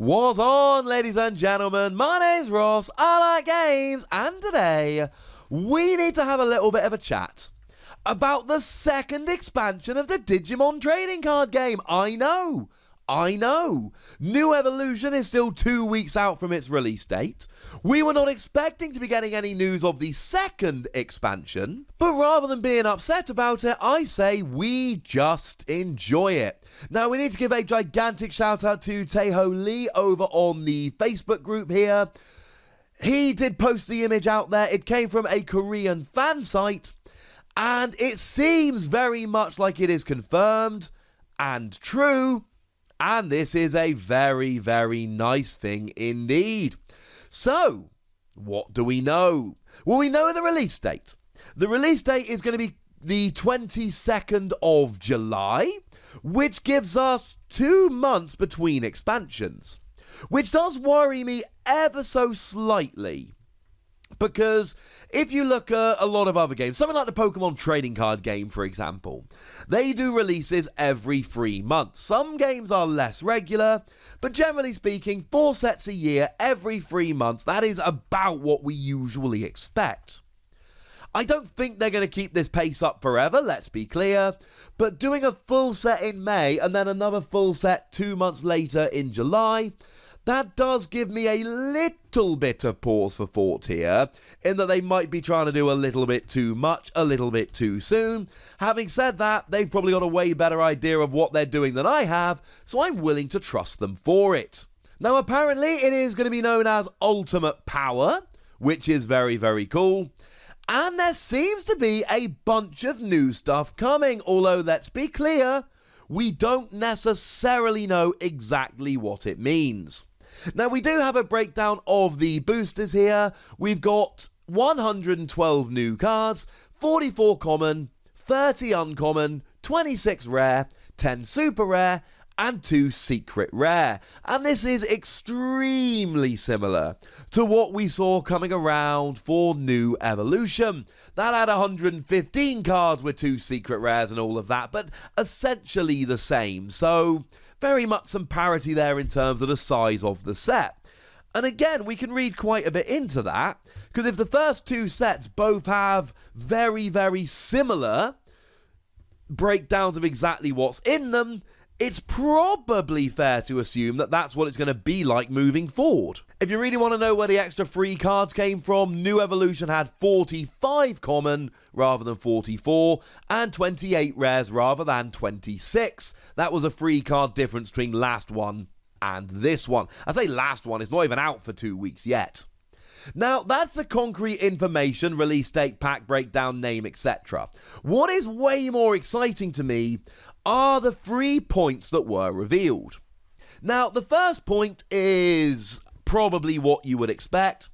What's on, ladies and gentlemen? My name's Ross, I like games, and today we need to have a little bit of a chat about the second expansion of the Digimon trading card game. I know. New Evolution is still 2 weeks out from its release date. We were not expecting to be getting any news of the second expansion, but rather than being upset about it, I say we just enjoy it. Now, we need to give a gigantic shout out to Taeho Lee over on the Facebook group here. He did post the image out there. It came from a Korean fan site, and it seems very much like it is confirmed and true. And this is a very, very nice thing indeed. So, what do we know? Well, we know the release date. The release date is going to be the 22nd of July, which gives us 2 months between expansions, which does worry me ever so slightly. Because if you look at a lot of other games, something like the Pokemon trading card game, for example, they do releases every 3 months. Some games are less regular, but generally speaking, 4 sets a year, every 3 months, that is about what we usually expect. I don't think they're going to keep this pace up forever, let's be clear, but doing a full set in May and then another full set 2 months later in July, that does give me a little bit of pause for thought here, in that they might be trying to do a little bit too much, a little bit too soon. Having said that, they've probably got a way better idea of what they're doing than I have, so I'm willing to trust them for it. Now, apparently, it is going to be known as Ultimate Power, which is very, very cool. And there seems to be a bunch of new stuff coming, although let's be clear, we don't necessarily know exactly what it means. Now, we do have a breakdown of the boosters here. We've got 112 new cards, 44 common, 30 uncommon, 26 rare, 10 super rare, and 2 secret rare. And this is extremely similar to what we saw coming around for New Evolution. That had 115 cards with 2 secret rares and all of that, but essentially the same. So, very much some parity there in terms of the size of the set. And again, we can read quite a bit into that, because if the first 2 sets both have very, very similar breakdowns of exactly what's in them, it's probably fair to assume that that's what it's going to be like moving forward. If you really want to know where the extra free cards came from, New Evolution had 45 common rather than 44, and 28 rares rather than 26. That was a free card difference between last one and this one. I say last one, it's not even out for 2 weeks yet. Now, that's the concrete information, release date, pack breakdown, name, etc. What is way more exciting to me are the 3 points that were revealed. Now, the first point is probably what you would expect.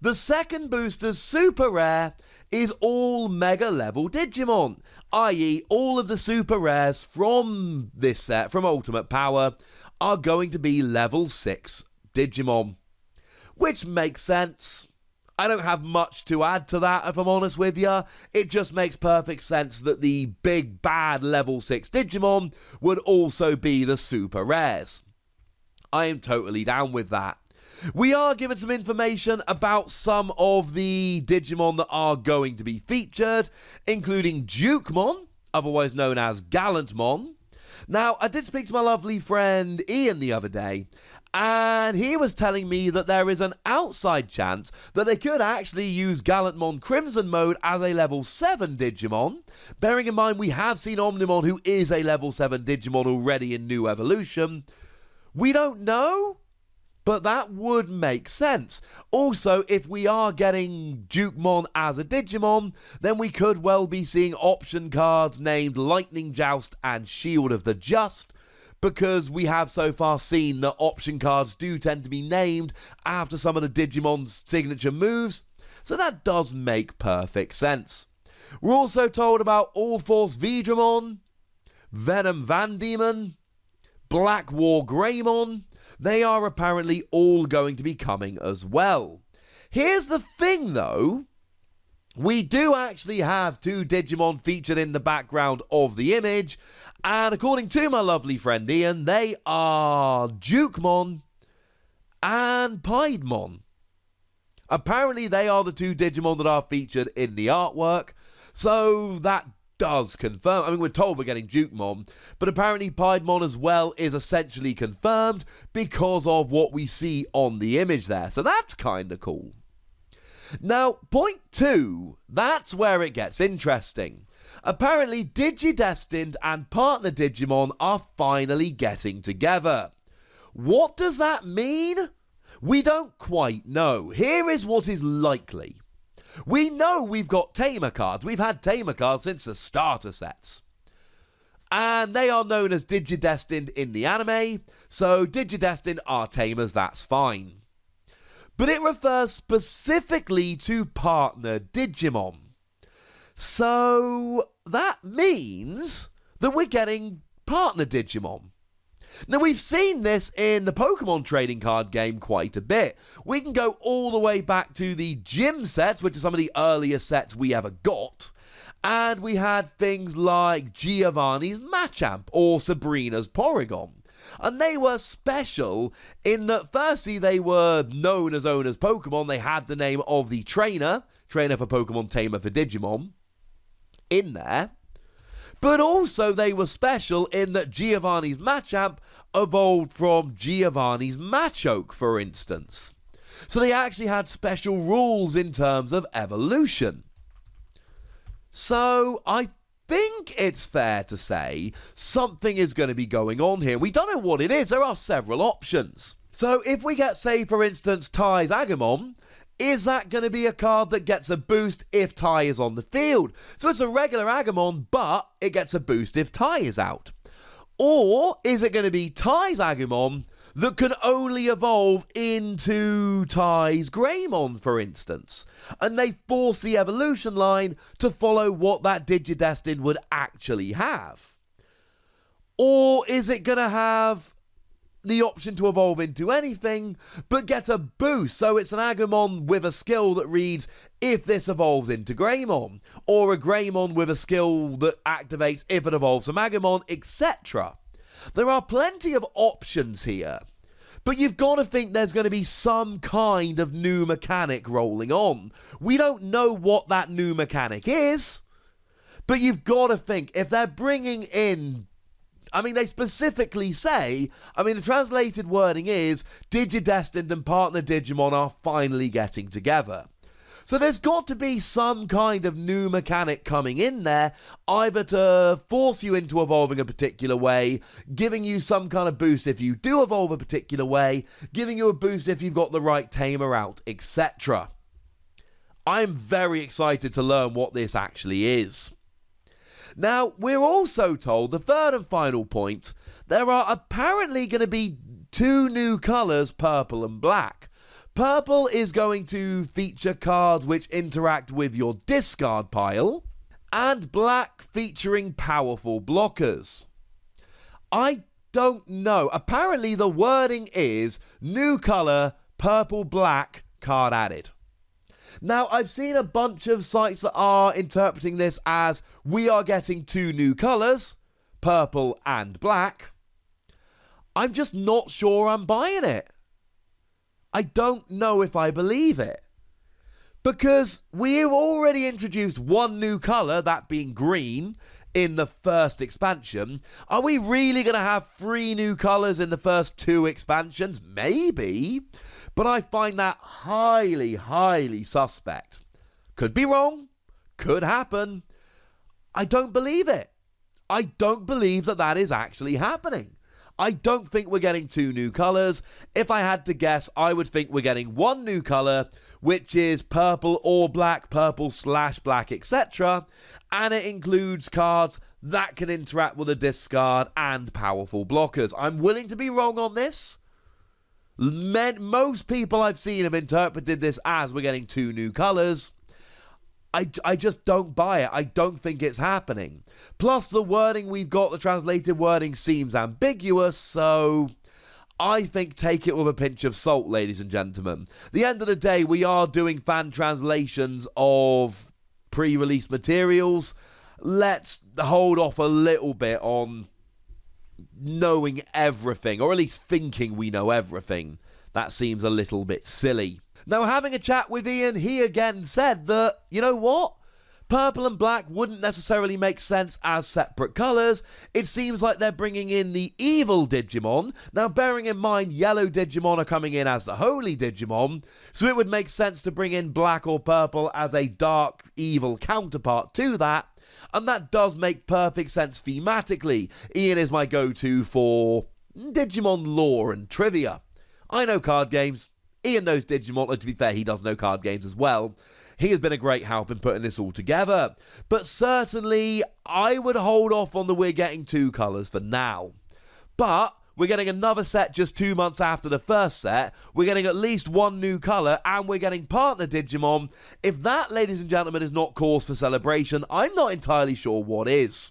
The second booster's super rare is all mega level Digimon, i.e. all of the super rares from this set, from Ultimate Power, are going to be level 6 Digimon. Which makes sense. I don't have much to add to that, if I'm honest with you. It just makes perfect sense that the big bad level 6 Digimon would also be the super rares. I am totally down with that. We are given some information about some of the Digimon that are going to be featured, including Dukemon, otherwise known as Gallantmon. Now, I did speak to my lovely friend Ian the other day, and he was telling me that there is an outside chance that they could actually use Gallantmon Crimson Mode as a level 7 Digimon, bearing in mind we have seen Omnimon, who is a level 7 Digimon already in New Evolution. We don't know, but that would make sense. Also, if we are getting Dukemon as a Digimon, then we could well be seeing option cards named Lightning Joust and Shield of the Just, because we have so far seen that option cards do tend to be named after some of the Digimon's signature moves, so that does make perfect sense. We're also told about All Force Veedramon, Venom Van Demon, Black War Greymon. They are apparently all going to be coming as well. Here's the thing though, we do actually have 2 Digimon featured in the background of the image, and according to my lovely friend Ian, they are Dukemon and Piedmon. Apparently they are the two Digimon that are featured in the artwork, so that does confirm. I mean, we're told we're getting Jukemon, but apparently Piedmon as well is essentially confirmed because of what we see on the image there, so that's kind of cool. Now, point 2, that's where it gets interesting. Apparently, Digidestined and Partner Digimon are finally getting together. What does that mean? We don't quite know. Here is what is likely. We know we've got Tamer cards. We've had Tamer cards since the starter sets. And they are known as Digidestined in the anime, so Digidestined are Tamers, that's fine. But it refers specifically to Partner Digimon. So that means that we're getting Partner Digimon. Now, we've seen this in the Pokemon trading card game quite a bit. We can go all the way back to the gym sets, which are some of the earliest sets we ever got. And we had things like Giovanni's Machamp or Sabrina's Porygon. And they were special in that, firstly, they were known as owners Pokemon. They had the name of the trainer for Pokemon, tamer for Digimon, in there. But also they were special in that Giovanni's Machamp evolved from Giovanni's Machoke, for instance. So they actually had special rules in terms of evolution. So I think it's fair to say something is going to be going on here. We don't know what it is. There are several options. So if we get, say, for instance, Ty's Agumon, is that going to be a card that gets a boost if Ty is on the field? So it's a regular Agumon, but it gets a boost if Ty is out. Or is it going to be Ty's Agumon that can only evolve into Ty's Greymon, for instance? And they force the evolution line to follow what that Digidestined would actually have. Or is it going to have the option to evolve into anything, but get a boost? So it's an Agumon with a skill that reads, if this evolves into Greymon, or a Greymon with a skill that activates if it evolves from Agumon, etc. There are plenty of options here, but you've got to think there's going to be some kind of new mechanic rolling on. We don't know what that new mechanic is, but you've got to think if they're bringing in, I mean, they specifically say, the translated wording is, Digidestined and Partner Digimon are finally getting together. So there's got to be some kind of new mechanic coming in there, either to force you into evolving a particular way, giving you some kind of boost if you do evolve a particular way, giving you a boost if you've got the right tamer out, etc. I'm very excited to learn what this actually is. Now, we're also told, the third and final point, there are apparently going to be two new colours, purple and black. Purple is going to feature cards which interact with your discard pile, and black featuring powerful blockers. I don't know. Apparently the wording is new colour, purple, black, card added. Now, I've seen a bunch of sites that are interpreting this as we are getting two new colours, purple and black. I'm just not sure I'm buying it. I don't know if I believe it. Because we've already introduced one new colour, that being green, in the first expansion. Are we really going to have 3 new colours in the first 2 expansions? Maybe. But I find that highly, highly suspect. Could be wrong. Could happen. I don't believe it. I don't believe that that is actually happening. I don't think we're getting 2 new colours. If I had to guess, I would think we're getting 1 new colour, which is purple or black, purple/black, etc. And it includes cards that can interact with a discard and powerful blockers. I'm willing to be wrong on this. Most people I've seen have interpreted this as we're getting 2 new colours. I just don't buy it. I don't think it's happening. Plus, the wording we've got, the translated wording, seems ambiguous, so I think take it with a pinch of salt, ladies and gentlemen. At the end of the day, we are doing fan translations of pre-release materials. Let's hold off a little bit on knowing everything, or at least thinking we know everything that seems a little bit silly. Now, having a chat with Ian, he again said that, you know what? Purple and black wouldn't necessarily make sense as separate colours. It seems like they're bringing in the evil Digimon. Now, bearing in mind yellow Digimon are coming in as the holy Digimon, so it would make sense to bring in black or purple as a dark, evil counterpart to that. And that does make perfect sense thematically. Ian is my go-to for Digimon lore and trivia. I know card games. Ian knows Digimon, and to be fair, he does know card games as well. He has been a great help in putting this all together. But certainly, I would hold off on the we're getting 2 colours for now. But we're getting another set just 2 months after the first set. We're getting at least 1 new colour, and we're getting partner Digimon. If that, ladies and gentlemen, is not cause for celebration, I'm not entirely sure what is.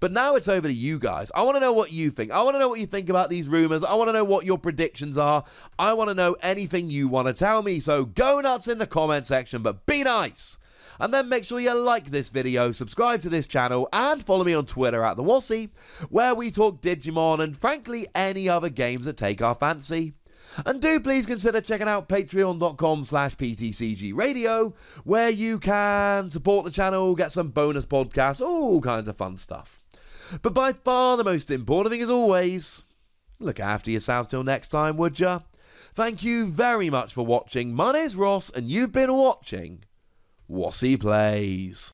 But now it's over to you guys. I want to know what you think. I want to know what you think about these rumours. I want to know what your predictions are. I want to know anything you want to tell me. So go nuts in the comment section, but be nice. And then make sure you like this video, subscribe to this channel, and follow me on Twitter at the Wossy, where we talk Digimon and frankly any other games that take our fancy. And do please consider checking out patreon.com/PTCGradio, where you can support the channel, get some bonus podcasts, all kinds of fun stuff. But by far the most important thing, as always, look after yourselves till next time, would ya? Thank you very much for watching. My name's Ross, and you've been watching Wossy Plays.